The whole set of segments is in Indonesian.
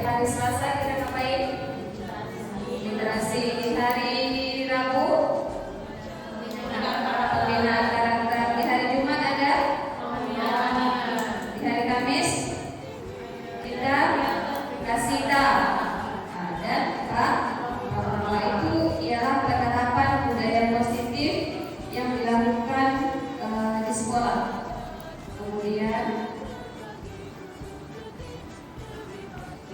hari Selasa kita ngapain? Literasi. Hari Rabu pembinaan karakter. Di hari Jumat ada? Di hari Kamis kita kasita. Dan bahwa itu ialah penerapan budaya positif yang dilakukan di sekolah. Kemudian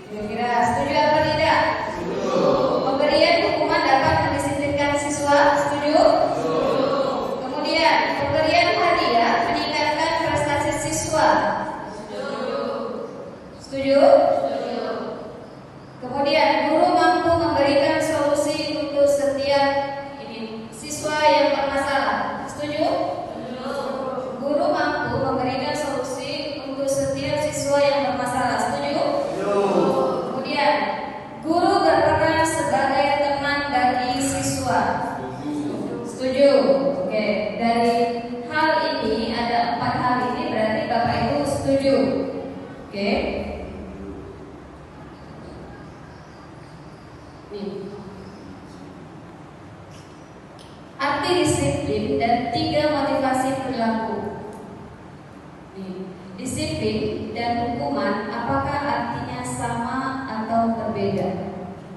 kira-kira setuju atau tidak? Setuju. Pemberian hukuman dapat mendisiplinkan siswa. Setuju? Setuju. Kemudian pemberian hadiah meningkatkan prestasi siswa. Setuju. Setuju? Setuju. Kemudian guru mampu memberikan solusi untuk setiap siswa yang bermasalah. Setuju? Setuju. Guru mampu memberikan solusi untuk setiap siswa yang bermasalah. Setuju? Guru berperan sebagai teman bagi siswa. Setuju? Oke. Dari hal ini ada 4 hal ini berarti Bapak Ibu setuju. Oke. Nih. Arti disiplin dan 3 motivasi perilaku. Nih. Disiplin dan hukuman apakah artinya sama atau berbeda?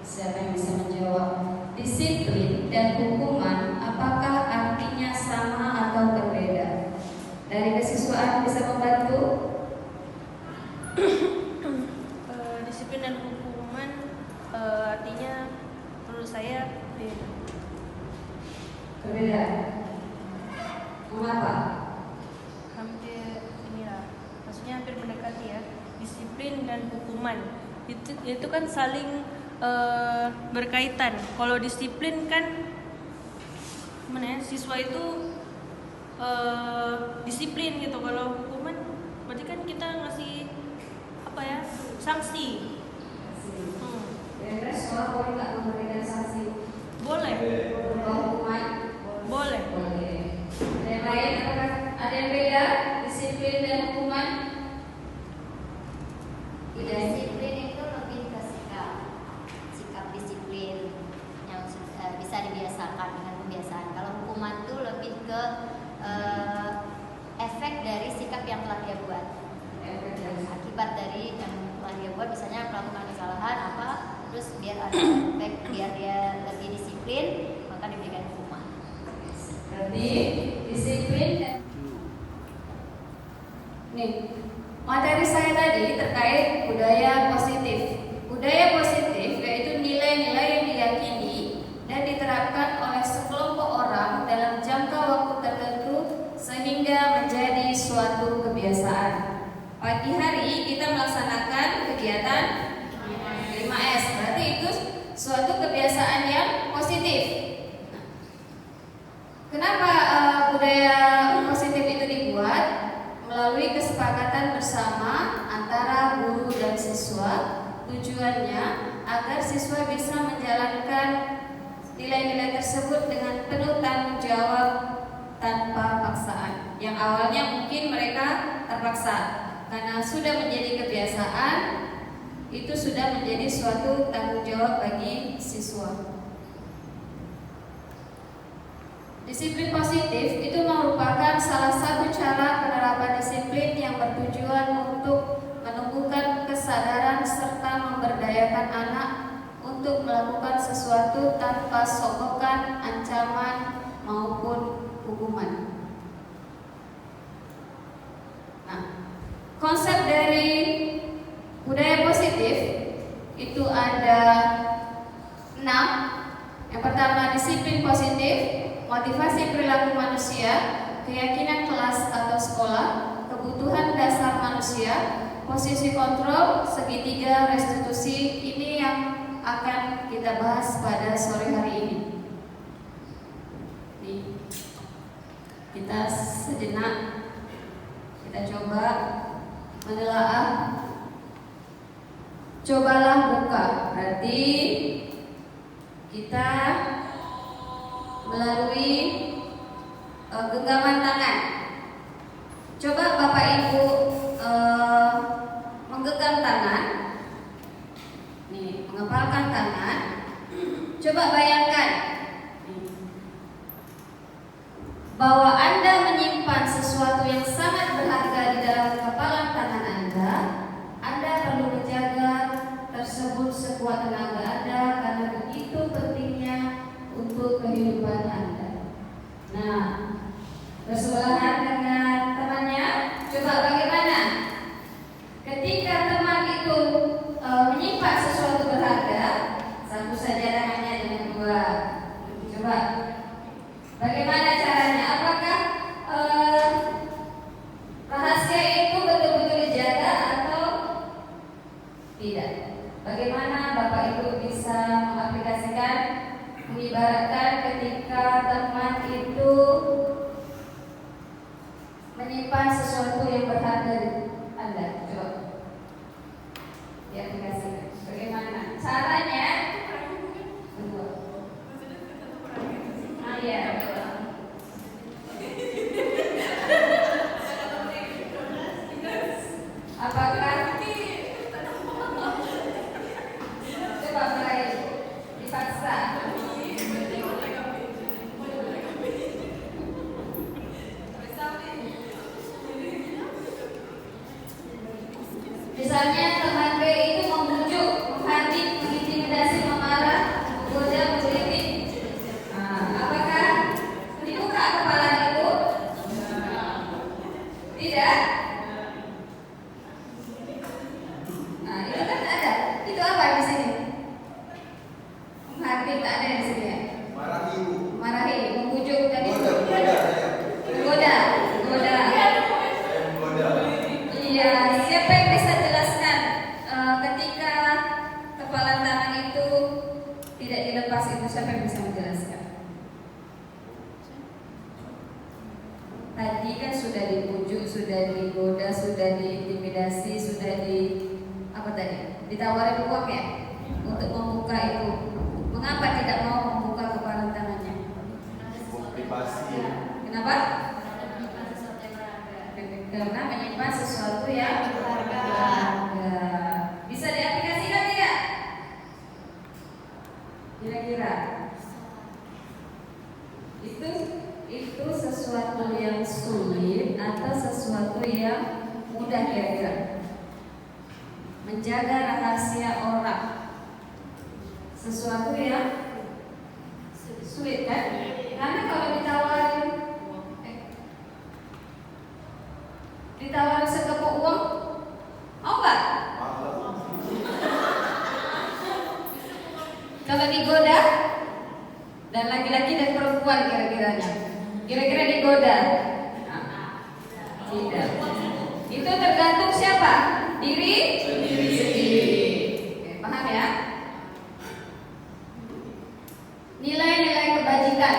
Siapa yang bisa menjawab? Disiplin dan hukuman apakah artinya sama atau berbeda? Dari kesiswaan bisa membantu? Disiplin dan hukuman artinya menurut saya beda. Berbeda. Mengapa? Hampir inilah, maksudnya hampir mendekati ya. Disiplin dan hukuman itu kan saling berkaitan. Kalau disiplin kan mana ya, siswa itu disiplin gitu. Kalau hukuman berarti kan kita ngasih apa ya, sanksi. Kira-kira sekolah boleh nggak memberikan sanksi? Boleh. Berupa hukuman? Boleh. Boleh. Ada yang lain? Apakah ada yang beda disiplin dan hukuman? Disiplin itu lebih ke sikap disiplin yang bisa dibiasakan dengan kebiasaan. Kalau hukuman itu lebih ke efek dari sikap yang telah dia buat. Akibat dari yang telah dia buat, misalnya melakukan kesalahan apa, terus biar ada efek, biar dia lebih disiplin, maka diberikan hukuman. Berarti disiplin dan nih. Materi saya tadi terkait budaya positif. Budaya positif yaitu nilai-nilai yang diyakini dan diterapkan oleh sekelompok orang dalam jangka waktu tertentu sehingga menjadi suatu kebiasaan. Pagi hari kita melaksanakan kegiatan 5S. Berarti itu suatu kebiasaan yang positif. Kenapa budaya positif itu dibuat? Melalui kesepakatan bersama antara guru dan siswa, tujuannya agar siswa bisa menjalankan nilai-nilai tersebut dengan penuh tanggung jawab tanpa paksaan. Yang awalnya mungkin mereka terpaksa, karena sudah menjadi kebiasaan, itu sudah menjadi suatu tanggung jawab bagi siswa. Disiplin positif itu merupakan salah satu cara penerapan disiplin yang bertujuan untuk menumbuhkan kesadaran serta memberdayakan anak untuk melakukan sesuatu tanpa sokokan, ancaman maupun hukuman. Nah, konsep dari budaya positif itu ada 6. Yang pertama disiplin positif, motivasi perilaku manusia, keyakinan kelas atau sekolah, kebutuhan dasar manusia, posisi kontrol, segitiga restitusi. Ini yang akan kita bahas pada sore hari ini. Nih, kita sejenak kita coba menelaah. Cobalah buka, berarti kita melalui genggaman tangan. Coba Bapak Ibu menggenggam tangan. Nih, mengepalkan tangan. Coba bayangkan bahwa Anda menyimpan sesuatu yang sangat berharga di dalam kepalan tangan Anda. Anda perlu menjaga tersebut sekuat tenaga Anda karena begitu pentingnya untuk kehidupan Anda. Nah, bersebelahan dengan temannya, coba bagaimana ketika teman itu menyimpan sesuatu berharga, satu saja tangannya dengan dua. Coba bagaimana caranya? Apakah rahasia itu betul-betul dijaga atau tidak? Bagaimana Bapak Ibu bisa mengaplikasikan, mengibaratkan ketika teman itu menyimpan sesuatu yang berharga Anda? Coba diaplikasikan. Bagaimana caranya? Iya. Apakah coba mulai dipaksa? Misalnya teman B itu membujuk, menghardik, mengintimidasi, memarah, menggoda, mengkritik. Apakah dibuka kepala itu? Tidak. Itu kan ada. Itu apa di sini? Menghardik tak ada di sini ya? Marahi, membujuk tadi. Menggoda. Iya, siapa yang bisa jelaskan ketika kepalan tangan itu tidak dilepas itu, siapa yang bisa menjelaskan? Tadi kan sudah dibujuk, sudah digoda, sudah diintimidasi, sudah apa tadi? Ditawarin uang ya untuk membuka itu. Mengapa tidak mau membuka kepalan tangannya? Kenapa? Karena menyimpan sesuatu yang berharga. Bisa diaplikasikan tidak? Kira-kira itu sesuatu yang sulit atau sesuatu yang mudah kira-kira? Menjaga rahasia orang, sesuatu yang sulit kan? Karena kalau ditawarin sekepok uang, mau nggak? Kalau digoda, dan laki-laki dan perempuan kira-kira digoda? Tidak. Itu tergantung siapa? Diri sendiri. Paham ya? Nilai-nilai kebajikan.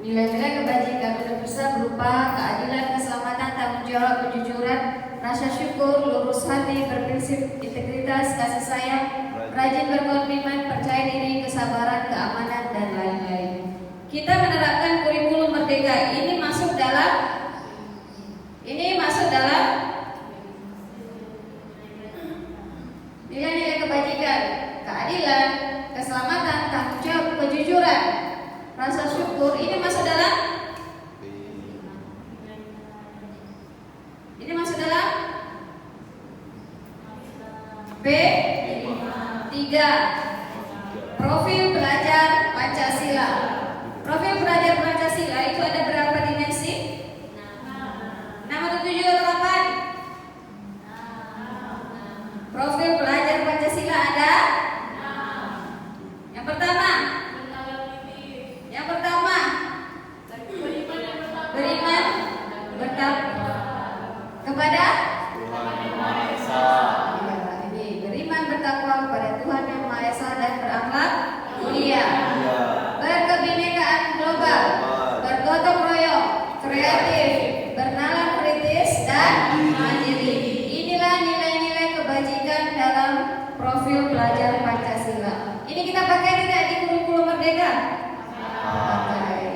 Nilai-nilai kebajikan bisa berupa keadilan, keselamatan, tanggung jawab, kejujuran, rasa syukur, lurus hati, berprinsip, integritas, kasih sayang, rajin berkomitmen, percaya diri, kesabaran, keamanan, dan lain-lain. Kita menerapkan kurikulum merdeka. Ini masuk dalam nilai-nilai kebajikan, keadilan, keselamatan, tanggung jawab, kejujuran, rasa syukur. Ini masuk dalam B3. Profil pelajar Pancasila. Profil pelajar Pancasila itu ada berapa dimensi? 6 atau 7 atau 8? Profil pelajar Pancasila ada? Yang pertama beriman bertakwa kepada beriman bertakwa kepada Tuhan Yang Maha Esa dan berakhlak mulia, berkebinekaan global, bergotong royong, kreatif, bernalar kritis, dan mandiri. Inilah nilai-nilai kebajikan dalam profil pelajar Pancasila. Ini kita pakai tidak di kurikulum merdeka? Pakai.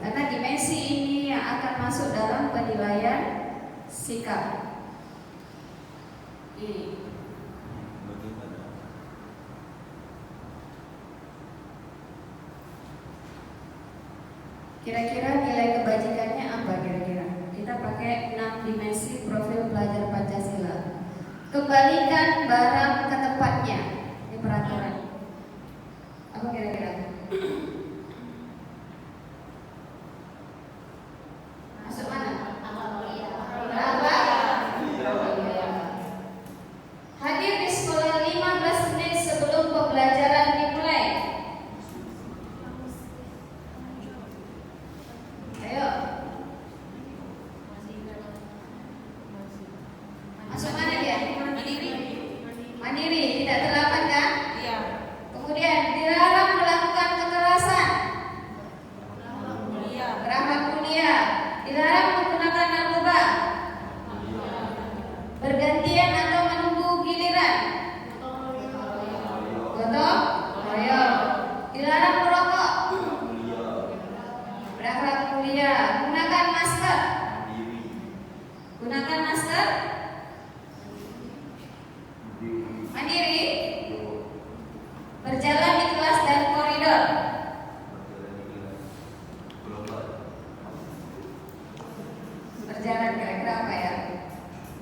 Karena dimensi ini yang akan masuk dalam penilaian sikap. Ini. Kira-kira nilai kebajikannya apa kira-kira? Kita pakai 6 dimensi profil pelajar Pancasila. Kembalikan barang ke tempatnya. Ini peraturan. Apa kira-kira? Masuk mana? Berapa? Hadir di sekolah 15 menit sebelum pembelajaran dimulai. Ayo. Masuk mana dia? Mandiri, tidak terlambat kan? Iya. Kemudian dilarang melakukan kekerasan. Iya. Berakhlak mulia. Dilarang menggunakan narkoba. Bergantian atau menunggu giliran. Gotong royong. Dilarang merokok. Berakhlak mulia. Gunakan masker. Gunakan masker. Mandiri. Berjalan di kelas dan koridor. Berjalan kira-kira apa ya?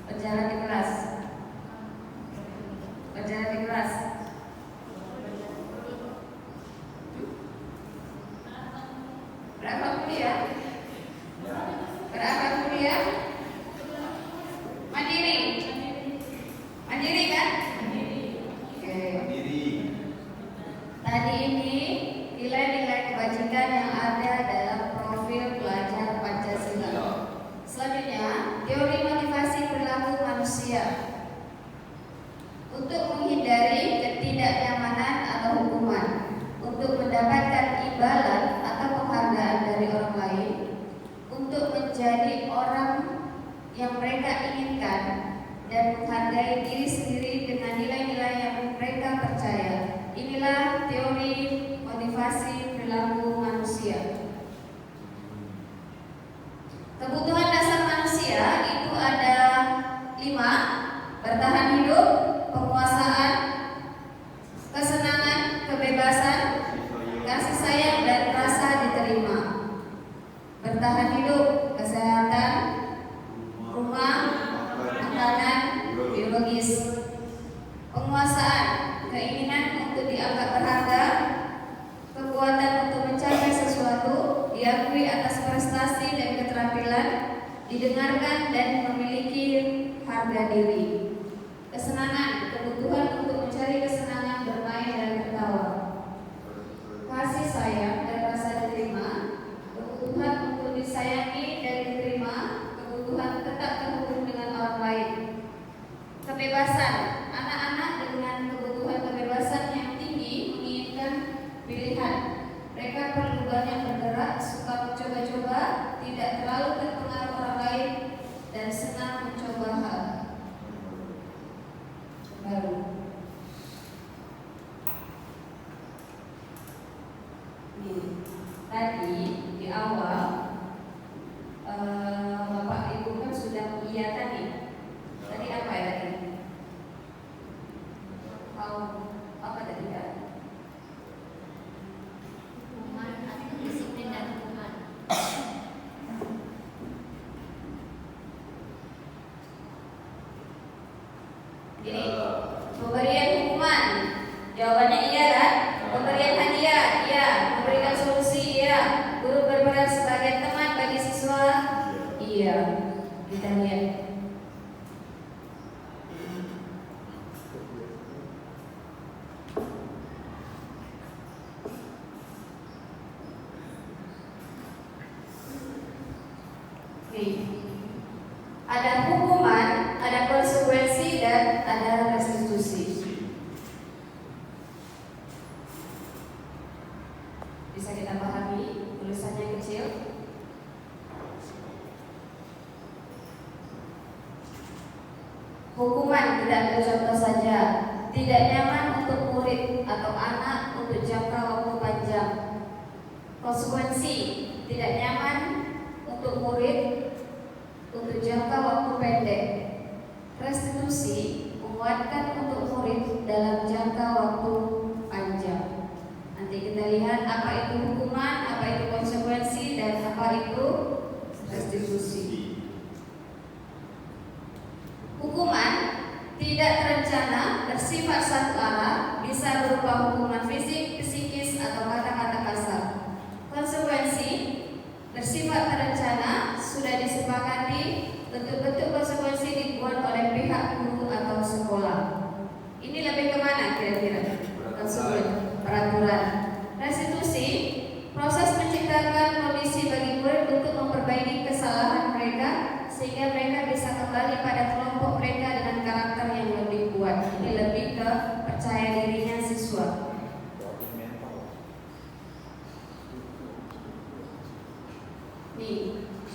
Berjalan di kelas. Berjalan di kelas. Berapa kuliah? Berapa kuliah? Mandiri. Mandiri kan? Oke. Tadi ini nilai-nilai kebajikan yang ada dalam profil pelajar Pancasila. Selanjutnya, teori motivasi perilaku manusia. Untuk menghindari ketidaknyamanan atau hukuman, untuk mendapatkan imbalan atau penghargaan dari orang lain, untuk menjadi orang yang mereka inginkan, dan menghargai diri sendiri dengan nilai-nilai yang mereka percaya. Inilah teori motivasi perilaku manusia. Kebutuhan dasar manusia itu ada 5: bertahan hidup, penguasaan, kesenangan, kebebasan, kasih sayang, dan rasa diterima. Bertahan hidup, kesehatan, rumah, makanan, biologis. Penguasaan, keinginan untuk dianggap berharga, kekuatan untuk mencapai sesuatu, diakui atas prestasi dan keterampilan, didengarkan dan memiliki harga diri. Kesenangan, kebutuhan untuk mencari kesenangan bermain dan tertawa. Kasih sayang dan rasa diterima, kebutuhan untuk disayangi dan diterima, kebutuhan tetap terhubung dengan orang lain. Kebebasan, anak-anak dengan kebutuhan kebebasan yang tinggi menginginkan pilihan. Mereka perlu banyak bergerak, suka mencoba-coba, tidak terlalu terpengaruh orang lain, dan senang mencoba hal baru. Tadi di awal Bapak Ibu kan sudah mengiyakan nih. Tadi apa ya tadi? Apa tadi ya? Disiplin dan hukuman. Jadi pemberian hukuman, jawabannya iya kan? Pemberian hadiah, iya. Memberikan solusi, iya. Guru berperan sebagai teman bagi siswa, iya. Kita lihat. Nih, ada hukuman, ada konsekuensi, dan ada restitusi. Bisa kita pahami tulisannya kecil. Hukuman tidak contoh saja, tidak nyaman untuk murid atau anak untuk jangka waktu panjang. Konsekuensi, tidak nyaman untuk murid untuk jangka waktu pendek. Restitusi, menguatkan untuk murid dalam jangka waktu panjang. Nanti kita lihat apa itu hukuman, apa itu konsekuensi, dan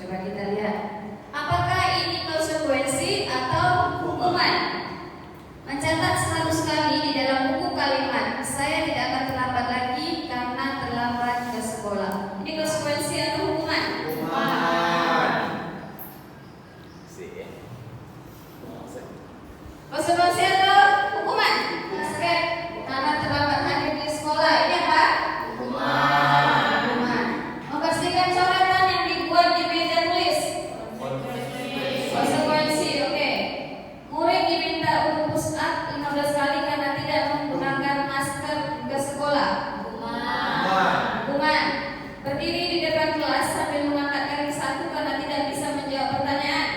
Coba kita lihat. Apakah ini konsekuensi atau hukuman? Mencatat selalu sekali di dalam buku kalimat, saya tidak akan terlambat lagi karena terlambat ke sekolah. Ini konsekuensi atau hukuman? Konsekuensi atau hukuman? Aspek karena terlambat hadir di sekolah. Ini apa? Hukuman. Membersihkan coretan yang dibuat di meja tulis. Konsekuensi, oke. Murid diminta untuk push up 15 kali karena tidak menggunakan masker ke sekolah. Hukuman. Berdiri di depan kelas sambil mengangkat kaki satu karena tidak bisa menjawab pertanyaan.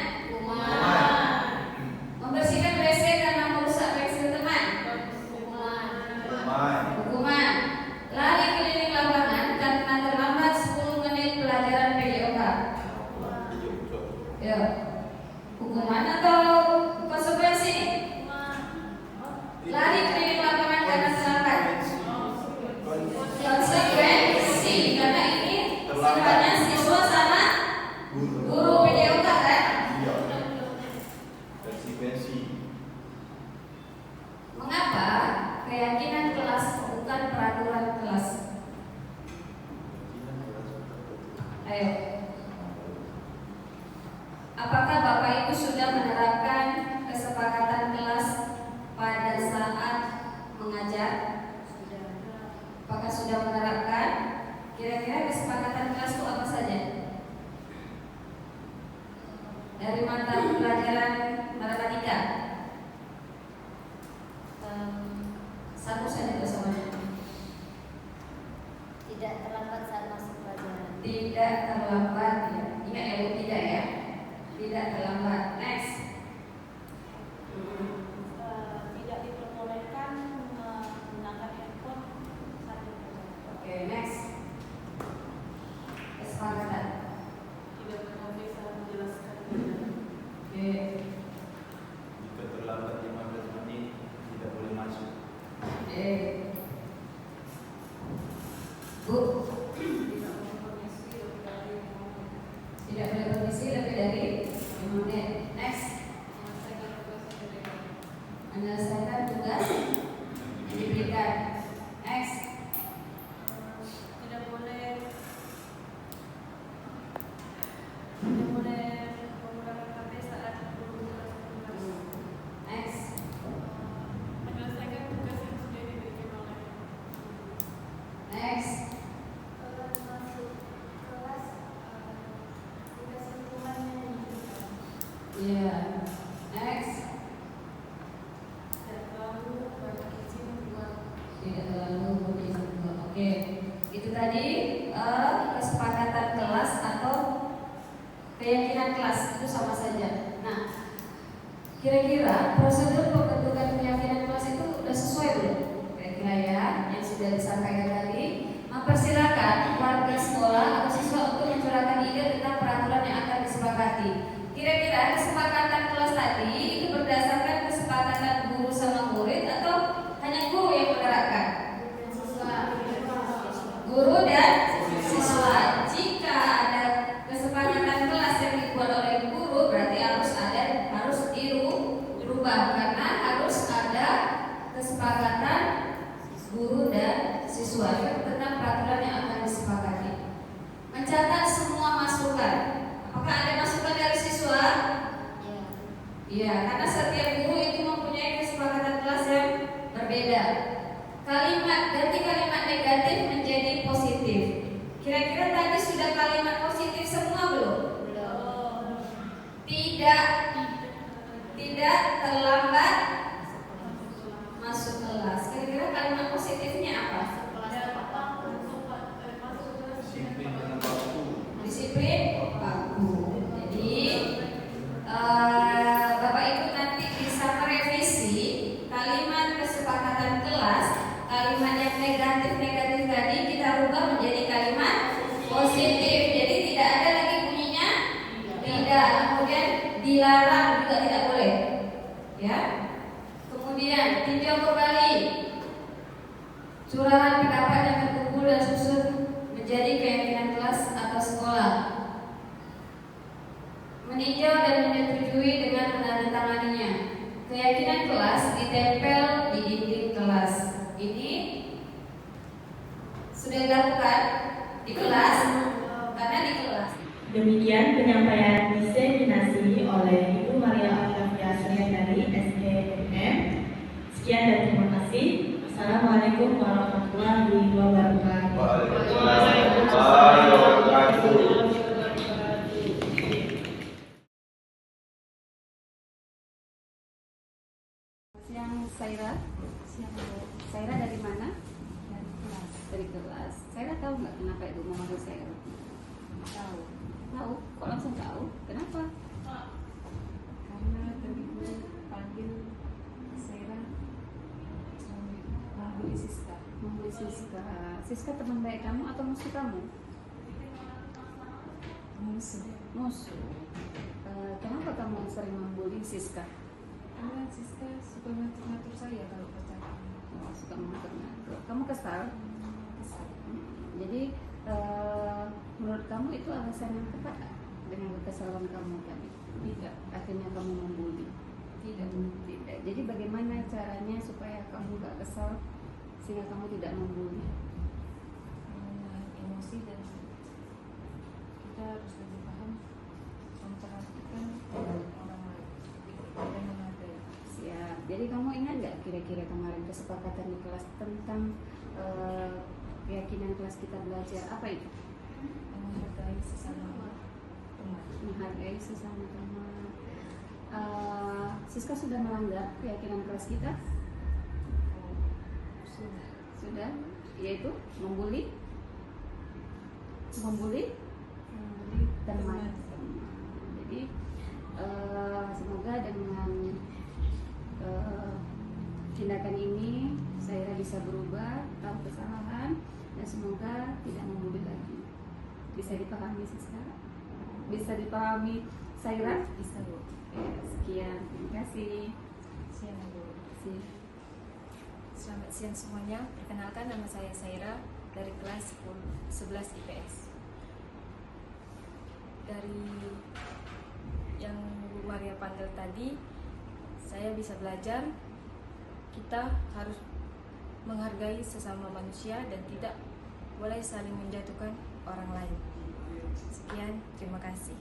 Membersihkan WC karena merusak pensil teman. Hukuman. Lari keliling lapangan karena terlambat 10 menit pelajaran PJOK. Ya. Hukuman atau konsekuensi? Lari keliling lapangan karena terlambat. Konsekuensi, karena ini sifatnya siswa sama guru PJOK kan? Mengapa keyakinan kelas bukan peraturan kelas? Ayo. Apakah Bapak Ibu sudah menerapkan kesepakatan kelas pada saat mengajar? Apakah sudah menerapkan? Kira-kira kesepakatan kelas itu apa saja? Dari mata pelajaran matematika. Satu saja bersamanya. Tidak terlambat saat masuk pelajaran. Tidak terlambat ya. Ingat ya Bu, tidak ya. Tidak terlambat. Next. Tidak diperbolehkan menggunakan handphone saat belajar. Oke, next. Kesepakatan. Tidak boleh saat menjelaskan. Oke. Jika terlambat 15 menit tidak boleh masuk. Oke. Bu, tidak boleh bermisi lebih dari 5 menit. Next. Menyelesaikan tugas yang diberikan. Next. Tidak boleh menggunakan HP saat berbicara. Next. Menyelesaikan tugas yang sudah diberikan oleh. Next. Masuk kelas tugas hukuman yang diberikan. Iya. Next. Tidak terlalu banyak izin buat. Tidak terlalu berizin. Oke. Itu tadi kesepakatan kelas atau keyakinan kelas, itu sama saja. Nah, kira-kira prosedur pembentukan keyakinan kelas itu sudah sesuai belum? Kira-kira ya, yang sudah disampaikan tadi. Mempersilakan warga sekolah atau siswa untuk mencurahkan ide tentang peraturan yang akan disepakati. Kira-kira kesepakatan kelas tadi itu berdasarkan kesepakatan guru sama murid atau hanya guru yang menerapkan? Guru dan siswa. Jika ada kesepakatan kelas yang dibuat oleh guru, berarti harus dirubah karena harus ada kesepakatan guru dan siswa tentang peraturan yang akan disepakati. Mencatat semua masukan. Apakah ada masukan dari siswa? Iya, karena setiap guru itu mempunyai kesepakatan kelas yang berbeda. Ganti kalimat negatif menjadi positif. Kira-kira tadi sudah kalimat positif semua belum? Tidak terlambat masuk kelas. Kira-kira kalimat positifnya apa? Disiplin dengan waktu. Disiplin waktu. Jadi Bapak Ibu nanti bisa merevisi kalimat kesepakatan kelas. Kalimat yang negatif tadi kita rubah menjadi kalimat positif. Jadi tidak ada lagi bunyinya tidak. Kemudian dilarang juga tidak boleh. Ya. Kemudian tinjau kembali curahan pendapat yang terkumpul dan susun menjadi keyakinan kelas atau sekolah. meninjau dan menyetujui dengan menandatanganinya. Keyakinan kelas ditempel di dinding kelas. Ini sudah dilakukan di kelas karena di kelas. Demikian penyampaian diseminasi oleh Ibu Maria Octavia Surya dari SKM. Sekian dan terima kasih. Assalamualaikum warahmatullahi wabarakatuh. Waalaikumsalam warahmatullahi wabarakatuh. Siang Saira. Siang Bu. Saira dari mana? Dari kelas. Dari kelas. Saira tahu nggak kenapa Ibu memanggil Saira? Tahu. Tahu? Kok langsung tahu? Kenapa? Karena tadi Ibu panggil Saira membeli Siska. Membeli Siska. Siska teman baik kamu atau musuh kamu? Musuh. Musuh. Kenapa kamu sering membuli Siska? Karena Siska suka ngatur-ngatur saya kalau pacaran. Oh, suka mengatur-ngatur. Kamu kesal? Kesal. Jadi menurut kamu itu alasan yang tepat dengan kekesalan kamu tadi? Tidak. Akhirnya kamu membuli? Tidak. Tidak. Jadi bagaimana caranya supaya kamu gak kesal sehingga kamu tidak membuli? Menahan emosi dan kita harus lebih paham memperhatikan orang lain dan menghargai. Siap. Jadi kamu ingat nggak kira-kira kemarin kesepakatan di kelas tentang keyakinan kelas kita belajar apa itu? Menghargai sesama teman. Menghargai sesama teman. Siska sudah melanggar keyakinan kelas kita? Sudah. Sudah, yaitu membuli Membeli teman. Jadi semoga dengan tindakan ini Saira bisa berubah, tahu kesalahan, dan semoga tidak membuli lagi. Bisa dipahami Siska? Bisa dipahami Saira? Bisa Bu. Ya, sekian, terima kasih. Siang Bu. Selamat siang semuanya. Perkenalkan, nama saya Saira dari kelas 11 IPS. Dari yang Bu Maria panggil tadi, saya bisa belajar kita harus menghargai sesama manusia dan tidak boleh saling menjatuhkan orang lain. Sekian, terima kasih.